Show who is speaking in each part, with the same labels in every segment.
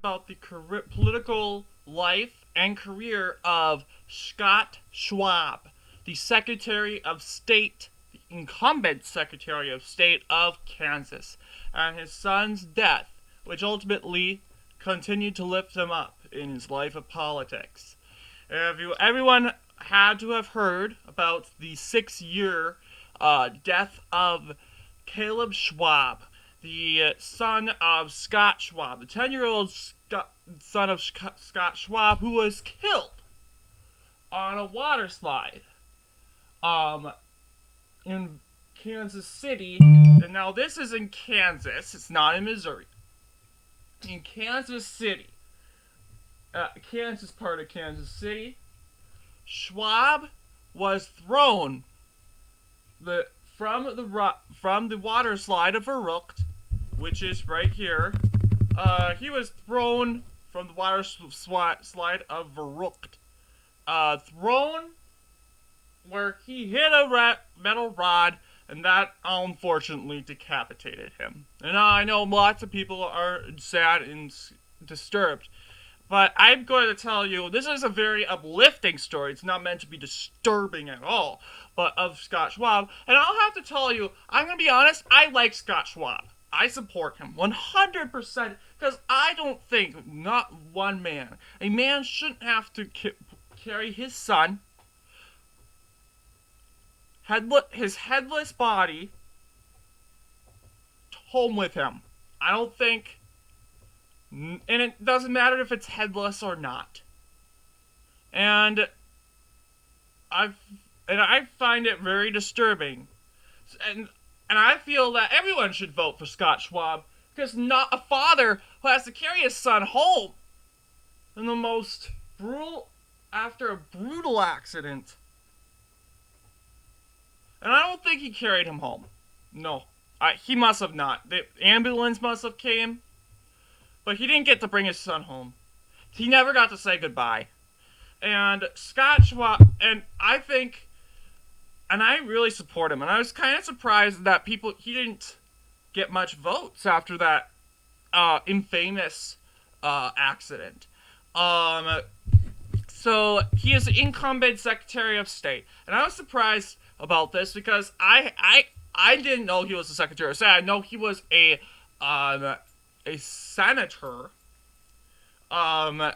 Speaker 1: about the political life and career of Scott Schwab, the Secretary of State, the incumbent Secretary of State of Kansas, and his son's death, which ultimately continued to lift him up in his life of politics. Everyone had to have heard about the 6-year death of Caleb Schwab, the son of Scott Schwab, the 10-year-old son of Scott Schwab, who was killed on a water slide in Kansas City. And now this is in Kansas. It's not in Missouri. In Kansas City. Kansas part of Kansas City. Schwab was thrown from the water slide of Verrucht, which is right here. He was thrown from the water slide of Verrucht. Thrown where he hit a metal rod, and that unfortunately decapitated him. And I know lots of people are sad and disturbed, but I'm going to tell you, this is a very uplifting story. It's not meant to be disturbing at all, but of Scott Schwab. And I'll have to tell you, I'm going to be honest, I like Scott Schwab. I support him 100% because I don't think, not one man, a man shouldn't have to carry his son, his headless body, home with him. I don't think, and it doesn't matter if it's headless or not. And I find it very disturbing. And I feel that everyone should vote for Scott Schwab, because not a father who has to carry his son home in the most after a brutal accident. And I don't think he carried him home. No, he must have not. The ambulance must have came, but he didn't get to bring his son home. He never got to say goodbye. And Scott Schwab, and I really support him. And I was kind of surprised that he didn't get much votes after that infamous accident. So he is the incumbent Secretary of State, and I was surprised about this because I didn't know he was the Secretary of State. I know he was a senator, no,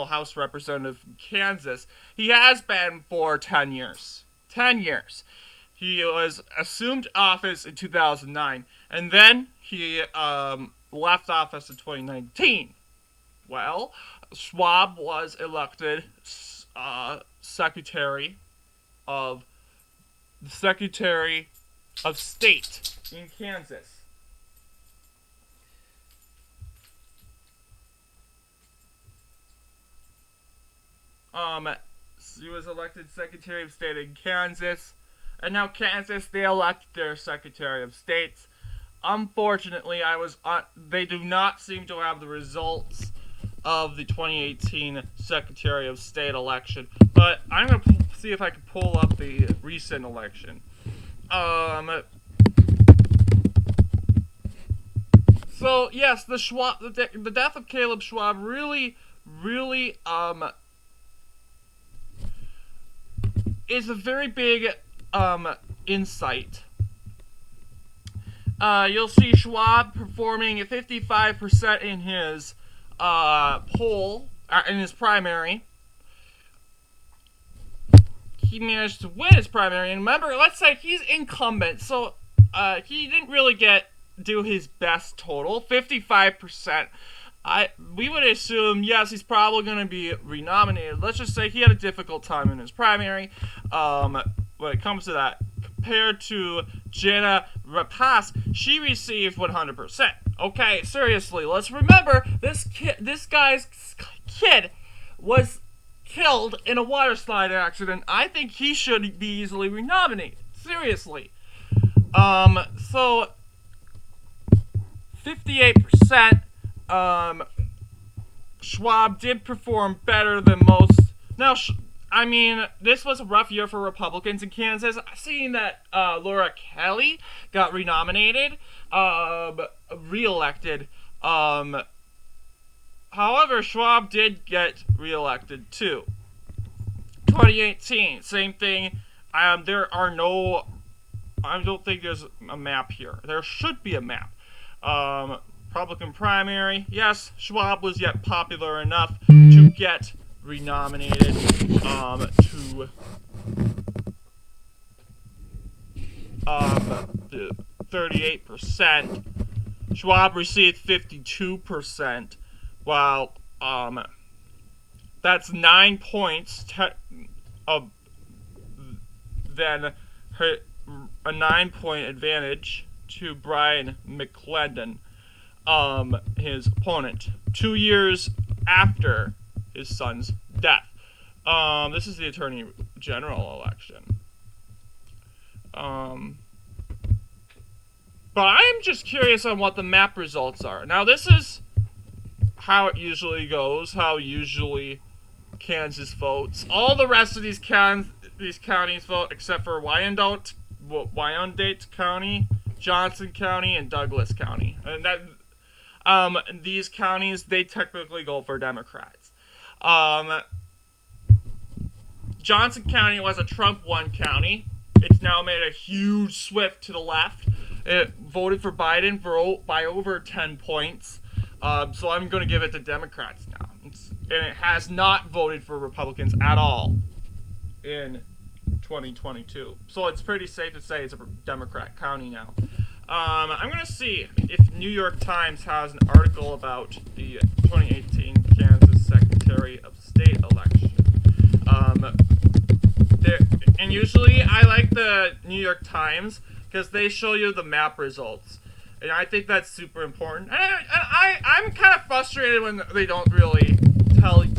Speaker 1: House Representative from Kansas. He has been for 10 years. 10 years. He was assumed office in 2009, and then he left office in 2019. Well, Schwab was elected Secretary of State in Kansas. He was elected Secretary of State in Kansas, and now Kansas, they elect their Secretary of State. Unfortunately, they do not seem to have the results of the 2018 Secretary of State election, but I'm going to see if I can pull up the recent election. So yes, the death of Caleb Schwab really is a very big insight. You'll see Schwab performing at 55% in his poll, in his primary. He managed to win his primary, and remember, let's say he's incumbent, so he didn't really do his best total, 55%. We would assume, yes, he's probably going to be renominated. Let's just say he had a difficult time in his primary. When it comes to that, compared to Jana Rapace, she received 100%. Okay, seriously, let's remember this guy's kid was killed in a water slide accident. I think he should be easily renominated. Seriously. So 58%. Schwab did perform better than most. Now, this was a rough year for Republicans in Kansas. Seeing that Laura Kelly got renominated, re-elected, However, Schwab did get reelected too. 2018, same thing. There are no. I don't think there's a map here. There should be a map. Republican primary. Yes, Schwab was yet popular enough to get renominated to the 38%. Schwab received 52%, while that's 9 points then a 9-point advantage to Brian McClendon, his opponent, 2 years after his son's death. This is the Attorney General election. But I am just curious on what the map results are. Now, this is how it usually goes, how usually Kansas votes. All the rest of these counties vote except for Wyandotte County, Johnson County, and Douglas County. And that these counties, they technically go for Democrats. Johnson County was a Trump-won county. It's now made a huge swift to the left. It voted for Biden by over 10 points. So I'm going to give it to Democrats now. And it has not voted for Republicans at all in 2022. So it's pretty safe to say it's a Democrat county now. I'm going to see if New York Times has an article about the 2018 Kansas Secretary of State election. And usually I like the New York Times because they show you the map results. And I think that's super important. And I'm kind of frustrated when they don't really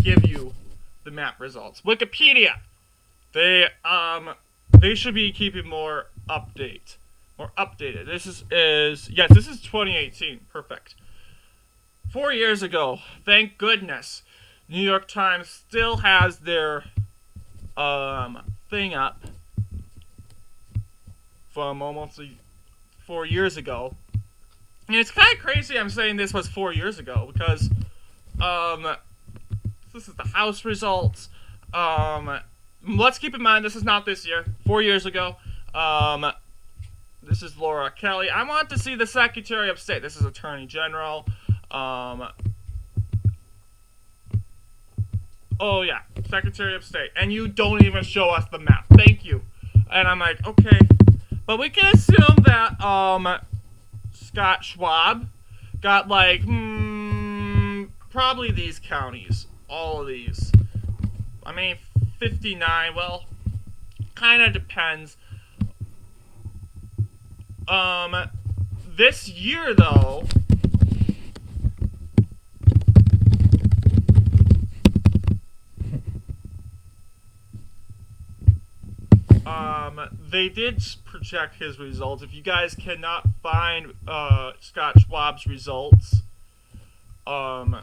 Speaker 1: give you the map results. Wikipedia, they should be keeping more updated. This is 2018. Perfect. 4 years ago, thank goodness, New York Times still has their thing up from almost 4 years ago. And it's kind of crazy I'm saying this was 4 years ago because this is the House results. Let's keep in mind this is not this year. 4 years ago. This is Laura Kelly. I want to see the Secretary of State. This is Attorney General. Oh yeah, Secretary of State. And you don't even show us the map. Thank you. And I'm like, okay. But we can assume that Scott Schwab got like probably these counties. All of these. I mean 59, well, kind of depends. This year though, they did project his results. If you guys cannot find Scott Schwab's results, I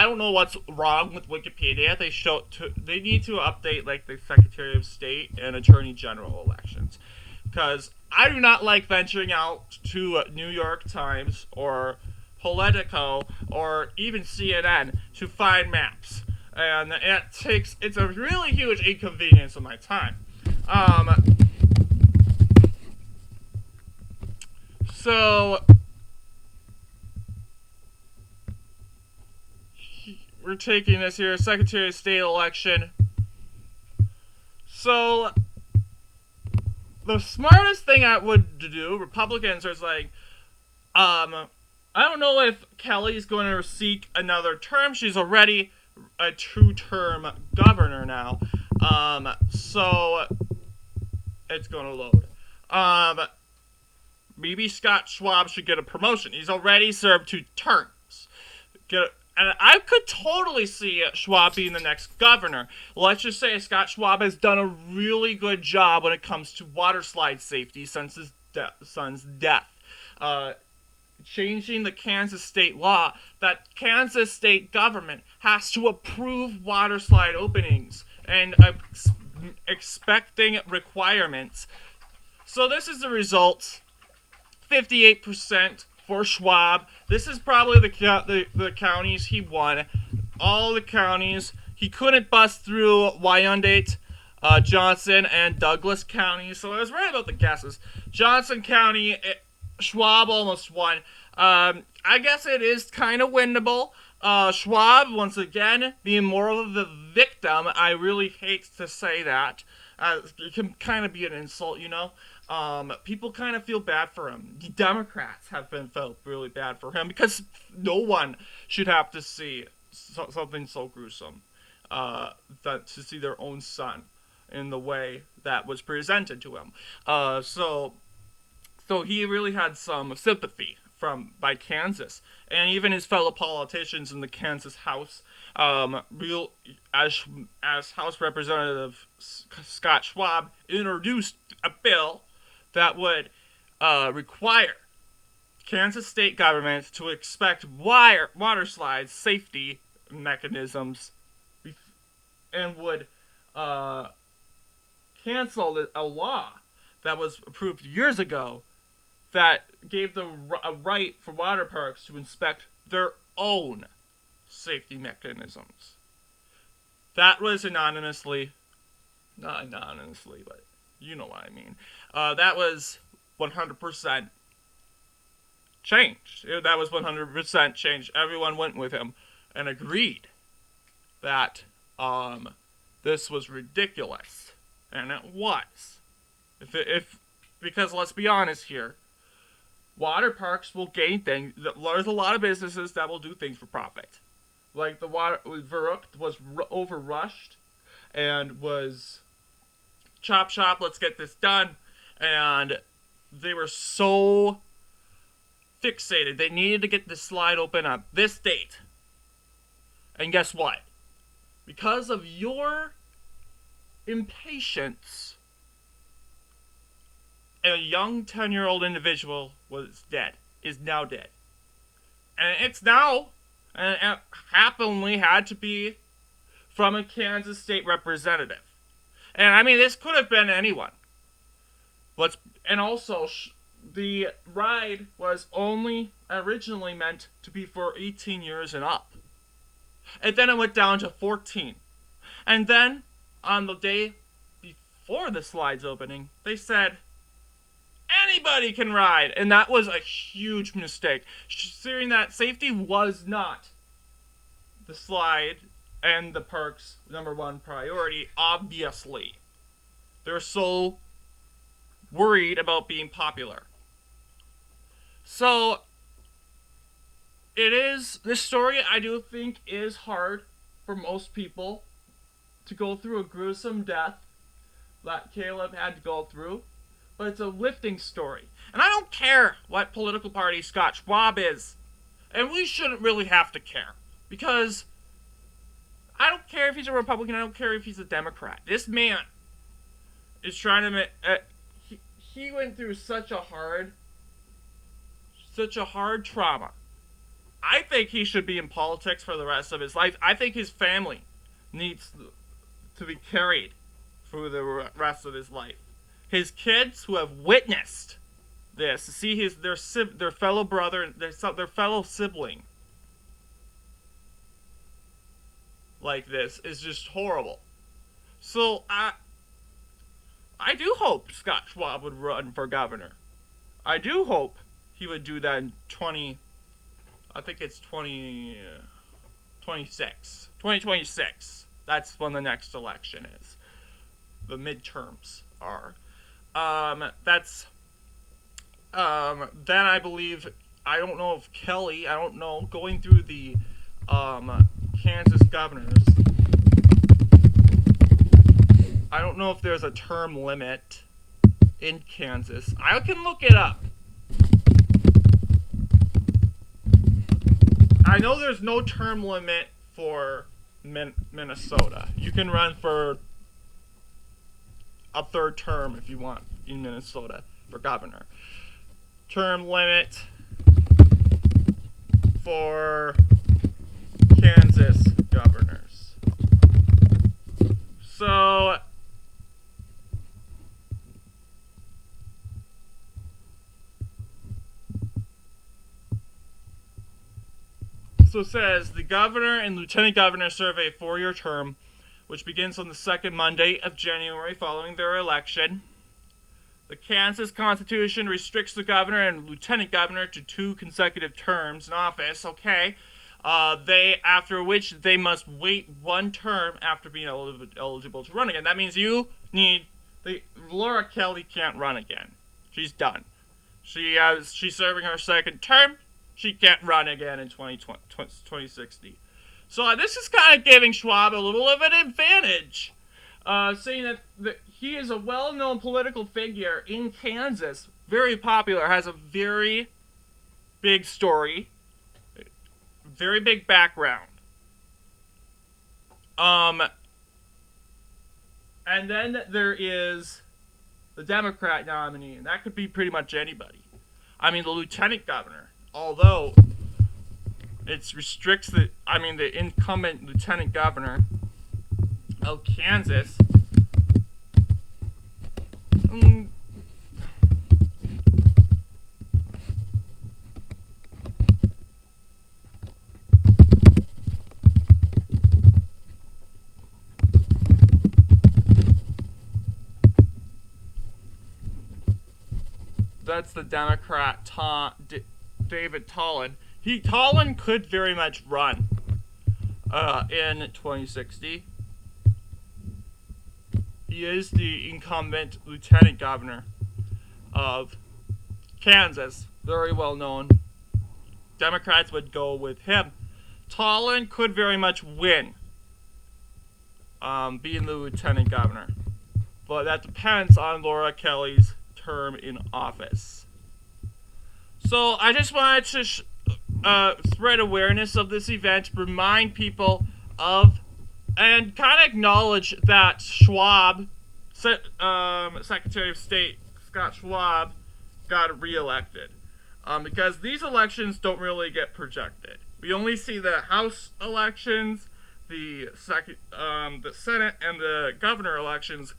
Speaker 1: don't know what's wrong with Wikipedia. They need to update like the Secretary of State and Attorney General elections, because I do not like venturing out to New York Times or Politico or even CNN to find maps, and it's a really huge inconvenience of my time. So we're taking this here, Secretary of State election. So the smartest thing I would do, Republicans are like, I don't know if Kelly's going to seek another term. She's already a two-term governor now. So it's going to load. Maybe Scott Schwab should get a promotion. He's already served 2 terms. And I could totally see Schwab being the next governor. Let's just say Scott Schwab has done a really good job when it comes to water slide safety since his son's death. Changing the Kansas state law that Kansas state government has to approve water slide openings and expecting requirements. So this is the results. 58% for Schwab. This is probably the counties he won. All the counties. He couldn't bust through Wyandotte, Johnson, and Douglas counties. So I was right about the guesses. Johnson County, Schwab almost won. I guess it is kind of winnable. Schwab, once again, being more of the victim. I really hate to say that. It can kind of be an insult, you know. People kind of feel bad for him. The Democrats have been felt really bad for him because no one should have to see something so gruesome. To see their own son in the way that was presented to him. So he really had some sympathy by Kansas, and even his fellow politicians in the Kansas House. As House Representative Scott Schwab introduced a bill that would require Kansas state government to expect water slides safety mechanisms, and would cancel a law that was approved years ago that gave a right for water parks to inspect their own safety mechanisms. That was not anonymously, but you know what I mean. That was 100% changed. That was 100% changed. Everyone went with him and agreed that this was ridiculous, and it was. Because let's be honest here, water parks will gain things. There's a lot of businesses that will do things for profit, like the water Verrucht was overrushed, and was chop, let's get this done, and they were so fixated. They needed to get this slide open on this date, and guess what? Because of your impatience, a young 10-year-old individual is now dead. And it happily had to be from a Kansas state representative. And I mean, this could have been anyone. And also, the ride was only originally meant to be for 18 years and up. And then it went down to 14. And then, on the day before the slide's opening, they said, anybody can ride. And that was a huge mistake. Considering that safety was not the slide and the park's number one priority, obviously. They're so worried about being popular. So, this story I do think is hard for most people to go through a gruesome death that Caleb had to go through, but it's a lifting story. And I don't care what political party Scott Schwab is, and we shouldn't really have to care, because I don't care if he's a Republican, I don't care if he's a Democrat. This man is trying to he went through such a hard trauma. I think he should be in politics for the rest of his life. I think his family needs to be carried through the rest of his life. His kids who have witnessed this, to see their fellow brother, their fellow sibling like this is just horrible. So I do hope Scott Schwab would run for governor. I do hope he would do that in 2026. That's when the next election is. The midterms are. Then I believe, I don't know if Kelly, going through the Kansas governors, I don't know if there's a term limit in Kansas. I can look it up. I know there's no term limit for Minnesota. You can run for a third term if you want in Minnesota for governor. Term limit for Kansas governors. So So it says the governor and lieutenant governor serve a 4-year term, which begins on the second Monday of January following their election. The Kansas Constitution restricts the governor and lieutenant governor to 2 consecutive terms in office. Okay. After which they must wait 1 term after being eligible to run again. That means Laura Kelly can't run again. She's done. She's serving her 2nd term. She can't run again in 2060. So this is kind of giving Schwab a little of an advantage, saying that he is a well-known political figure in Kansas, very popular, has a very big story, very big background. And then there is the Democrat nominee, and that could be pretty much anybody. I mean, the lieutenant governor, although it restricts the incumbent lieutenant governor of Kansas. That's the Democrat David Tallon. Tallon could very much run in 2060. He is the incumbent lieutenant governor of Kansas, very well known. Democrats would go with him. Tallon could very much win, being the lieutenant governor, but that depends on Laura Kelly's term in office. So I just wanted to spread awareness of this event, remind people of, and kind of acknowledge that Schwab, Secretary of State Scott Schwab, got reelected. Because these elections don't really get projected. We only see the House elections, the Senate, and the governor elections.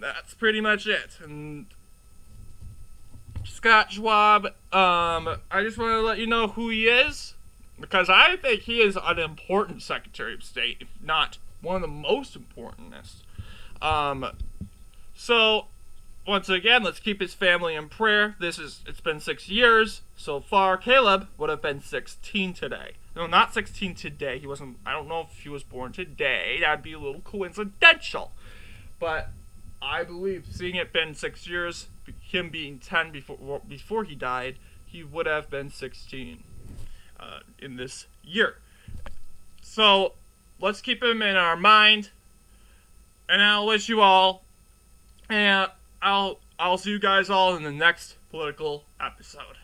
Speaker 1: That's pretty much it. And Scott Schwab, I just want to let you know who he is, because I think he is an important Secretary of State, if not one of the most importantest. So, once again, let's keep his family in prayer. It's been 6 years so far. Caleb would have been 16 today. No, not 16 today. I don't know if he was born today. That'd be a little coincidental. But I believe, seeing it been 6 years, him being 10 before he died, he would have been 16 in this year. So let's keep him in our mind, and I'll wish you all, and I'll see you guys all in the next political episode.